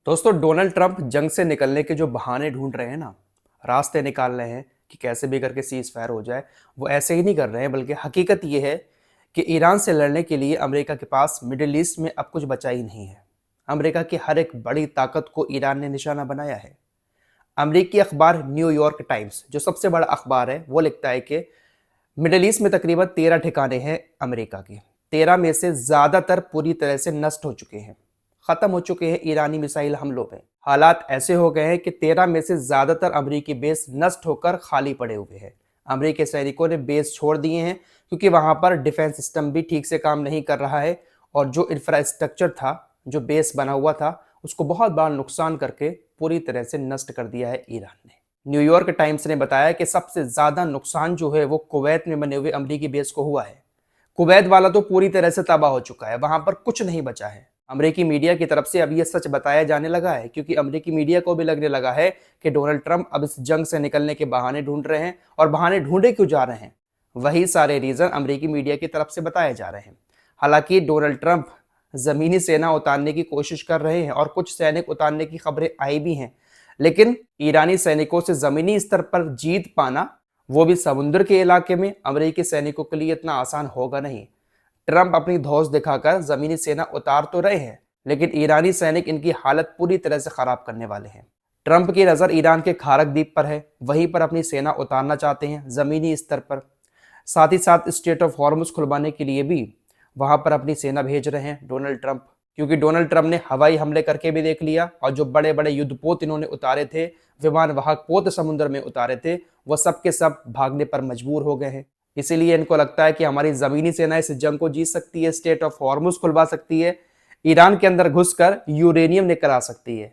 दोस्तों, Donald Trump जंग से निकलने के जो बहाने ढूंढ रहे हैं ना, रास्ते निकाल रहे हैं कि कैसे भी करके सीज फायर हो जाए। वो ऐसे ही नहीं कर रहे हैं, बल्कि हकीकत ये है कि ईरान से लड़ने के लिए अमेरिका के पास मिडिल ईस्ट में अब कुछ बचा ही नहीं है। अमेरिका की हर एक बड़ी ताकत को ईरान ने निशाना बनाया है। अमेरिकी अखबार न्यूयॉर्क टाइम्स, जो सबसे बड़ा अखबार है, वो लिखता है कि मिडिल ईस्ट में तकरीबन 13 ठिकाने हैं अमेरिका के। 13 में से ज्यादातर पूरी तरह से नष्ट हो चुके हैं, खत्म हो चुके हैं ईरानी मिसाइल हमलों में। हालात ऐसे हो गए हैं कि 13 में से ज्यादातर अमेरिकी बेस नष्ट होकर खाली पड़े हुए हैं। अमेरिकी सैनिकों ने बेस छोड़ दिए हैं क्योंकि वहां पर डिफेंस सिस्टम भी ठीक से काम नहीं कर रहा है, और जो इंफ्रास्ट्रक्चर था, जो बेस बना हुआ था, उसको बहुत बड़ा नुकसान करके पूरी तरह से नष्ट कर दिया है ईरान ने। न्यूयॉर्क टाइम्स ने बताया कि सबसे ज्यादा नुकसान जो है वो कुवैत में बने हुए अमेरिकी बेस को हुआ है। कुवैत वाला तो पूरी तरह से तबाह हो चुका है, वहां पर कुछ नहीं बचा है। अमेरिकी मीडिया की तरफ से अब यह सच बताया जाने लगा है, क्योंकि अमेरिकी मीडिया को भी लगने लगा है कि डोनाल्ड ट्रंप अब इस जंग से निकलने के बहाने ढूंढ रहे हैं। और बहाने ढूंढे क्यों जा रहे हैं, वही सारे रीजन अमेरिकी मीडिया की तरफ से बताए जा रहे हैं। हालांकि डोनाल्ड ट्रंप जमीनी सेना उतारने की कोशिश कर रहे हैं और कुछ सैनिक उतारने की खबरें आई भी हैं, लेकिन ईरानी सैनिकों से जमीनी स्तर पर जीत पाना, वो भी समुद्र के इलाके में, अमेरिकी सैनिकों के लिए इतना आसान होगा नहीं। ट्रंप अपनी धौंस दिखाकर जमीनी सेना उतार तो रहे हैं, लेकिन ईरानी सैनिक इनकी हालत पूरी तरह से खराब करने वाले हैं। ट्रंप की नजर ईरान के खारक द्वीप पर है, वहीं पर अपनी सेना उतारना चाहते हैं जमीनी स्तर पर। साथ ही साथ स्टेट ऑफ हॉर्मुज खुलवाने के लिए भी वहां पर अपनी सेना भेज रहे हैं डोनाल्ड ट्रंप, क्योंकि डोनाल्ड ट्रंप ने हवाई हमले करके भी देख लिया, और जो बड़े बड़े युद्धपोत इन्होंने उतारे थे, विमान वाहक पोत समुद्र में उतारे थे, वह सब के सब भागने पर मजबूर हो गए हैं। इसीलिए इनको लगता है कि हमारी जमीनी सेना इस जंग को जीत सकती है, स्टेट ऑफ हॉर्मुज खुलवा सकती है, ईरान के अंदर घुसकर यूरेनियम लेकर आ सकती है।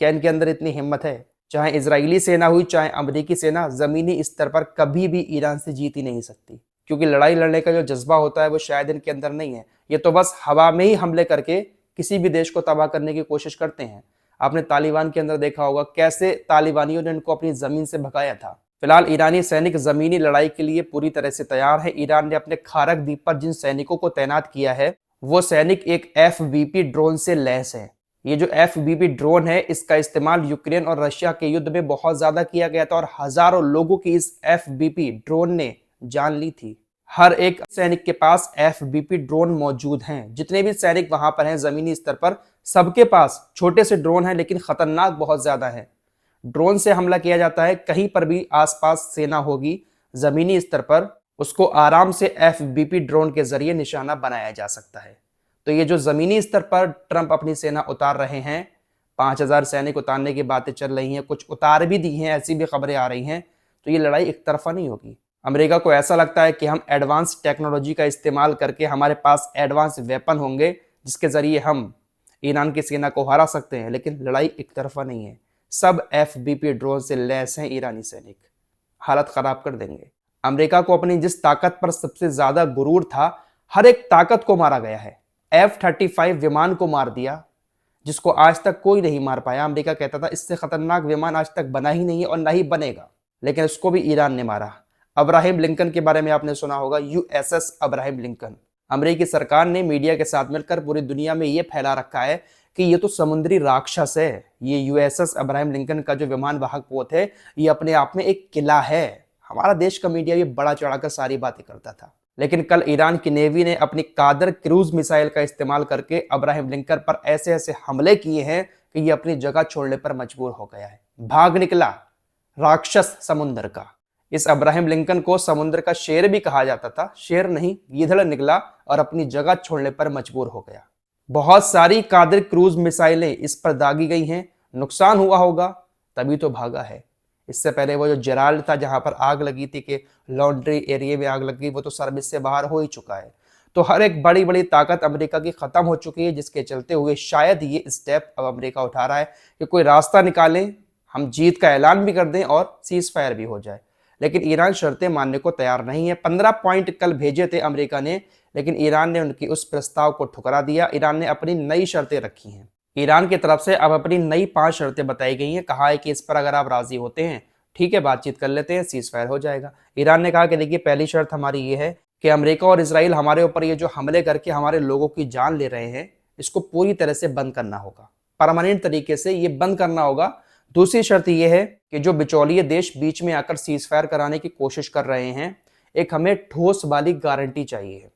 क्या इनके अंदर इतनी हिम्मत है? चाहे इजरायली सेना हुई, चाहे अमेरिकी सेना, जमीनी स्तर पर कभी भी ईरान से जीत ही नहीं सकती, क्योंकि लड़ाई लड़ने का जो जज्बा होता है वो शायद इनके अंदर नहीं है। ये तो बस हवा में ही हमले करके किसी भी देश को तबाह करने की कोशिश करते हैं। आपने तालिबान के अंदर देखा होगा कैसे तालिबानियों ने इनको अपनी जमीन से भगाया था। फिलहाल ईरानी सैनिक जमीनी लड़ाई के लिए पूरी तरह से तैयार है। ईरान ने अपने खारक द्वीप पर जिन सैनिकों को तैनात किया है, वो सैनिक एक FBP ड्रोन से लैस है। ये जो FBP ड्रोन है, इसका इस्तेमाल यूक्रेन और रशिया के युद्ध में बहुत ज्यादा किया गया था, और हजारों लोगों की इस FBP ड्रोन ने जान ली थी। हर एक सैनिक के पास FBP ड्रोन मौजूद हैं। जितने भी सैनिक वहां पर हैं जमीनी स्तर पर, सबके पास छोटे से ड्रोन हैं, लेकिन खतरनाक बहुत ज्यादा है। ड्रोन से हमला किया जाता है, कहीं पर भी आसपास सेना होगी जमीनी स्तर पर, उसको आराम से FBP ड्रोन के जरिए निशाना बनाया जा सकता है। तो ये जो जमीनी स्तर पर ट्रंप अपनी सेना उतार रहे हैं, 5,000 सैनिक उतारने की बातें चल रही हैं, कुछ उतार भी दी हैं, ऐसी भी खबरें आ रही हैं, तो ये लड़ाई एक तरफा नहीं होगी। अमेरिका को ऐसा लगता है कि हम एडवांस टेक्नोलॉजी का इस्तेमाल करके, हमारे पास एडवांस वेपन होंगे जिसके जरिए हम ईरान की सेना को हरा सकते हैं, लेकिन लड़ाई एक तरफा नहीं है। सब FBP ड्रोन से लैस हैं ईरानी सैनिक, हालत खराब कर देंगे। अमेरिका को अपनी जिस ताकत पर सबसे ज्यादा गुरूर था, हर एक ताकत को मारा गया है। F-35 विमान को मार दिया, जिसको आज तक कोई नहीं मार पाया। अमेरिका कहता था इससे खतरनाक विमान आज तक बना ही नहीं है और ना ही बनेगा, लेकिन उसको भी ईरान ने मारा। अब्राहम लिंकन के बारे में आपने सुना होगा, USS अब्राहम लिंकन। अमेरिकी सरकार ने मीडिया के साथ मिलकर पूरी दुनिया में यह फैला रखा है कि ये तो समुद्री राक्षस है। ये USS अब्राहम लिंकन का जो विमान वाहक पोत है, ये अपने आप में एक किला है। हमारा देश का मीडिया भी बड़ा चढ़ाकर सारी बातें करता था, लेकिन कल ईरान की नेवी ने अपनी कादर क्रूज मिसाइल का इस्तेमाल करके अब्राहम लिंकन पर ऐसे ऐसे हमले किए हैं कि ये अपनी जगह छोड़ने पर मजबूर हो गया है। भाग निकला राक्षस समुद्र का। इस अब्राहम लिंकन को समुद्र का शेर भी कहा जाता था। शेर नहीं, गीदड़ निकला और अपनी जगह छोड़ने पर मजबूर हो गया। बहुत सारी कादर क्रूज मिसाइलें इस पर दागी गई हैं, नुकसान हुआ होगा, तभी तो भागा है। इससे पहले वो जो जेराल्ड था, जहां पर आग लगी थी, कि लॉन्ड्री एरिया में आग लगी, वो तो सर्विस से बाहर हो ही चुका है। तो हर एक बड़ी बड़ी ताकत अमेरिका की खत्म हो चुकी है, जिसके चलते हुए शायद ये स्टेप अब अमेरिका उठा रहा है कि कोई रास्ता निकालें, हम जीत का ऐलान भी कर दें और सीज फायर भी हो जाए। लेकिन ईरान शर्तें मानने को तैयार नहीं है। 15 पॉइंट कल भेजे थे अमेरिका ने, लेकिन ईरान ने उनकी उस प्रस्ताव को ठुकरा दिया। ईरान ने अपनी नई शर्तें रखी हैं। ईरान की तरफ से अब अपनी नई 5 शर्तें बताई गई हैं। कहा है कि इस पर अगर आप राजी होते हैं, ठीक है, बातचीत कर लेते हैं, सीज फायर हो जाएगा। ईरान ने कहा कि देखिए, पहली शर्त हमारी ये है कि अमेरिका और इसराइल हमारे ऊपर ये जो हमले करके हमारे लोगों की जान ले रहे हैं, इसको पूरी तरह से बंद करना होगा। परमानेंट तरीके से ये बंद करना होगा। दूसरी शर्त ये है कि जो बिचौलिए देश बीच में आकर सीज फायर कराने की कोशिश कर रहे हैं, एक हमें ठोस वाली गारंटी चाहिए।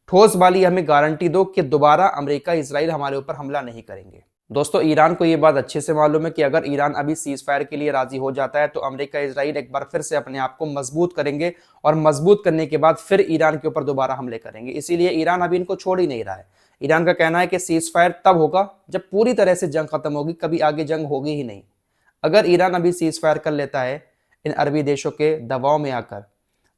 ठोस वाली हमें गारंटी दो कि दोबारा अमेरिका इजराइल हमारे ऊपर हमला नहीं करेंगे। दोस्तों, ईरान को ये बात अच्छे से मालूम है कि अगर ईरान अभी सीज फायर के लिए राजी हो जाता है तो अमेरिका इजराइल एक बार फिर से अपने आप को मजबूत करेंगे और मजबूत करने के बाद फिर ईरान के ऊपर दोबारा हमले करेंगे। इसीलिए ईरान अभी इनको छोड़ ही नहीं रहा है। ईरान का कहना है कि सीज फायर तब होगा जब पूरी तरह से जंग खत्म होगी, कभी आगे जंग होगी ही नहीं। अगर ईरान अभी सीज फायर कर लेता है इन अरबी देशों के दबाव में आकर,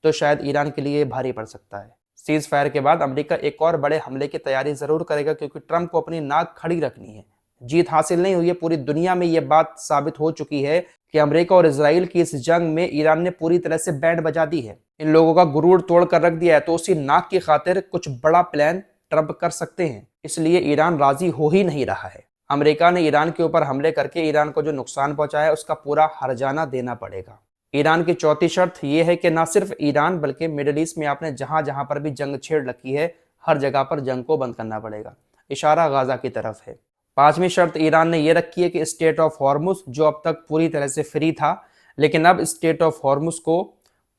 तो शायद ईरान के लिए भारी पड़ सकता है। सीज फायर के बाद अमेरिका एक और बड़े हमले की तैयारी जरूर करेगा, क्योंकि ट्रंप को अपनी नाक खड़ी रखनी है। जीत हासिल नहीं हुई है, पूरी दुनिया में यह बात साबित हो चुकी है कि अमेरिका और इजराइल की इस जंग में ईरान ने पूरी तरह से बैंड बजा दी है। इन लोगों का गुरूर तोड़ कर रख दिया है, तो उसी नाक की खातिर कुछ बड़ा प्लान ट्रंप कर सकते हैं। इसलिए ईरान राजी हो ही नहीं रहा है। अमेरिका ने ईरान के ऊपर हमले करके ईरान को जो नुकसान पहुंचाया है उसका पूरा हर्जाना देना पड़ेगा। ईरान की चौथी शर्त यह है कि न सिर्फ ईरान बल्कि मिडिल ईस्ट में आपने जहां जहां पर भी जंग छेड़ रखी है, हर जगह पर जंग को बंद करना पड़ेगा। इशारा गाजा की तरफ है। पांचवी शर्त ईरान ने यह रखी है कि स्टेट ऑफ हॉर्मुज, जो अब तक पूरी तरह से फ्री था, लेकिन अब स्टेट ऑफ हॉर्मुज को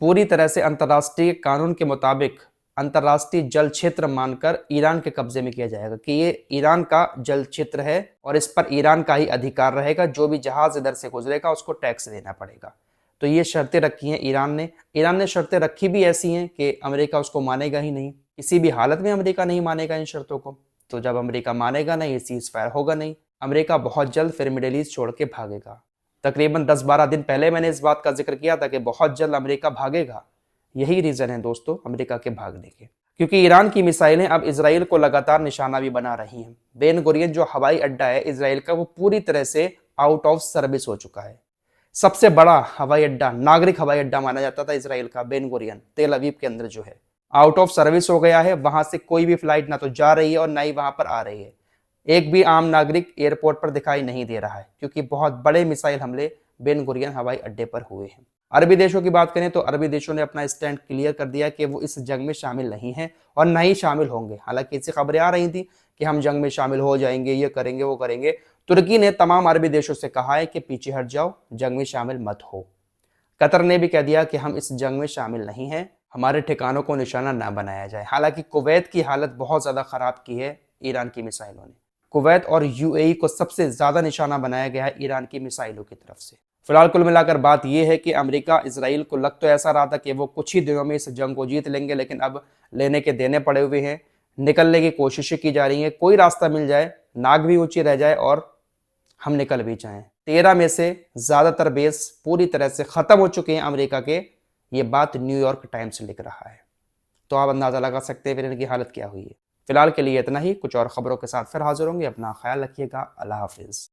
पूरी तरह से अंतर्राष्ट्रीय कानून के मुताबिक अंतर्राष्ट्रीय जल क्षेत्र मानकर ईरान के कब्जे में किया जाएगा कि ये ईरान का जल क्षेत्र है और इस पर ईरान का ही अधिकार रहेगा। जो भी जहाज इधर से गुजरेगा उसको टैक्स देना पड़ेगा। तो ये शर्तें रखी हैं ईरान ने शर्तें रखी भी ऐसी हैं कि अमेरिका उसको मानेगा ही नहीं। किसी भी हालत में अमेरिका नहीं मानेगा इन शर्तों को। तो जब अमेरिका मानेगा नहीं, सीज फायर होगा नहीं, अमेरिका बहुत जल्द फिर मिडिल ईस्ट छोड़ के भागेगा। तकरीबन 10-12 दिन पहले मैंने इस बात का जिक्र किया था कि बहुत जल्द अमेरिका भागेगा। यही रीजन है दोस्तों अमेरिका के भागने के, क्योंकि ईरान की मिसाइलें अब इजराइल को लगातार निशाना भी बना रही हैं। बेन गुरियन जो हवाई अड्डा है इजराइल का, वो पूरी तरह से आउट ऑफ सर्विस हो चुका है। सबसे बड़ा हवाई अड्डा, नागरिक हवाई अड्डा माना जाता था इजराइल का बेन गुरियन, तेल अवीव के अंदर जो है, आउट ऑफ सर्विस हो गया है। वहां से कोई भी फ्लाइट ना तो जा रही है और ना ही वहां पर आ रही है। एक भी आम नागरिक एयरपोर्ट पर दिखाई नहीं दे रहा है, क्योंकि बहुत बड़े मिसाइल हमले बेन गुरियन हवाई अड्डे पर हुए हैं। अरबी देशों की बात करें तो अरबी देशों ने अपना स्टैंड क्लियर कर दिया कि वो इस जंग में शामिल नहीं हैं और न ही शामिल होंगे। हालांकि ऐसी खबरें आ रही थी कि हम जंग में शामिल हो जाएंगे, ये करेंगे वो करेंगे। तुर्की ने तमाम अरबी देशों से कहा है कि पीछे हट जाओ, जंग में शामिल मत हो। कतर ने भी कह दिया कि हम इस जंग में शामिल नहीं हैं, हमारे ठिकानों को निशाना ना बनाया जाए। हालांकि कुवैत की हालत बहुत ज़्यादा ख़राब की है ईरान की मिसाइलों ने। कुवैत और यूएई को सबसे ज़्यादा निशाना बनाया गया है ईरान की मिसाइलों की तरफ से। फिलहाल कुल मिलाकर बात यह है कि अमेरिका इजराइल को लग तो ऐसा रहा था कि वो कुछ ही दिनों में इस जंग को जीत लेंगे, लेकिन अब लेने के देने पड़े हुए हैं। निकलने की कोशिशें की जा रही हैं, कोई रास्ता मिल जाए, नाक भी ऊंची रह जाए और हम निकल भी जाएं। 13 में से ज़्यादातर बेस पूरी तरह से ख़त्म हो चुके हैं अमेरिका के। ये बात न्यूयॉर्क टाइम्स लिख रहा है। तो आप अंदाज़ा लगा सकते हैं फिर इनकी हालत क्या हुई है। फिलहाल के लिए इतना ही, कुछ और खबरों के साथ फिर हाजिर होंगे। अपना ख्याल रखिएगा। अल्लाह हाफिज़।